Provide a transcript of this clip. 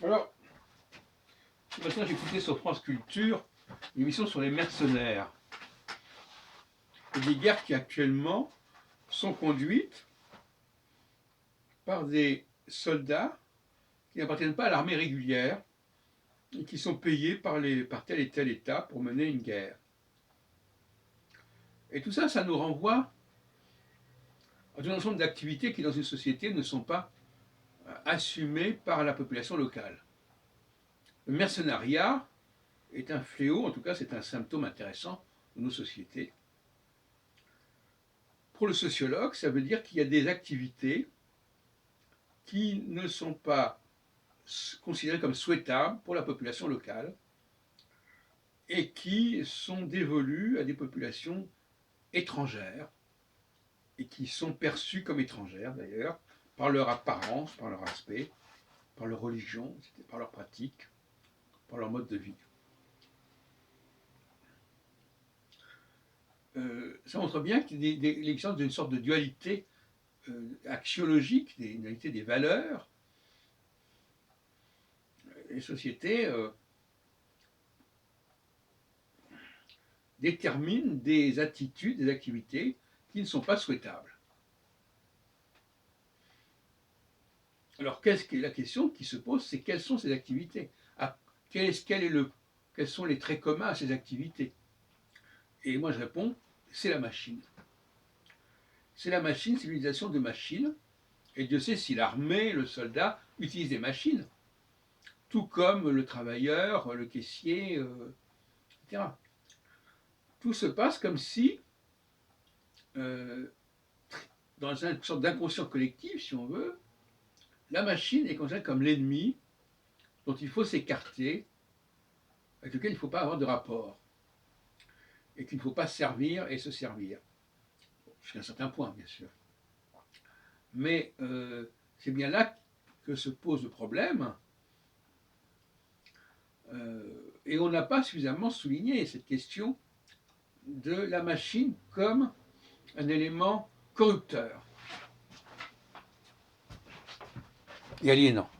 Alors, ce matin, j'ai écouté sur France Culture une émission sur les mercenaires. Et des guerres qui actuellement sont conduites par des soldats qui n'appartiennent pas à l'armée régulière et qui sont payés par tel et tel État pour mener une guerre. Et tout ça, ça nous renvoie à un ensemble d'activités qui, dans une société, ne sont pas assumées par la population locale. Le mercenariat est un fléau, en tout cas c'est un symptôme intéressant de nos sociétés. Pour le sociologue, ça veut dire qu'il y a des activités qui ne sont pas considérées comme souhaitables pour la population locale et qui sont dévolues à des populations étrangères et qui sont perçues comme étrangères d'ailleurs par leur apparence, par leur aspect, par leur religion, par leur pratique, par leur mode de vie. Ça montre bien qu'il y a l'existence d'une sorte de dualité axiologique, une dualité des valeurs. Les sociétés déterminent des attitudes, des activités qui ne sont pas souhaitables. Alors, la question qui se pose, c'est quelles sont ces activités? Quels sont les traits communs à ces activités? Et moi, je réponds, c'est la machine. C'est la machine, c'est l'utilisation de machines. Et Dieu sait si l'armée, le soldat, utilise des machines, tout comme le travailleur, le caissier, etc. Tout se passe comme si, dans une sorte d'inconscient collectif, si on veut, la machine est considérée comme l'ennemi dont il faut s'écarter, avec lequel il ne faut pas avoir de rapport, et qu'il ne faut pas servir et se servir. Bon, jusqu'à un certain point, bien sûr. Mais c'est bien là que se pose le problème, et on n'a pas suffisamment souligné cette question de la machine comme un élément corrupteur et aliénant.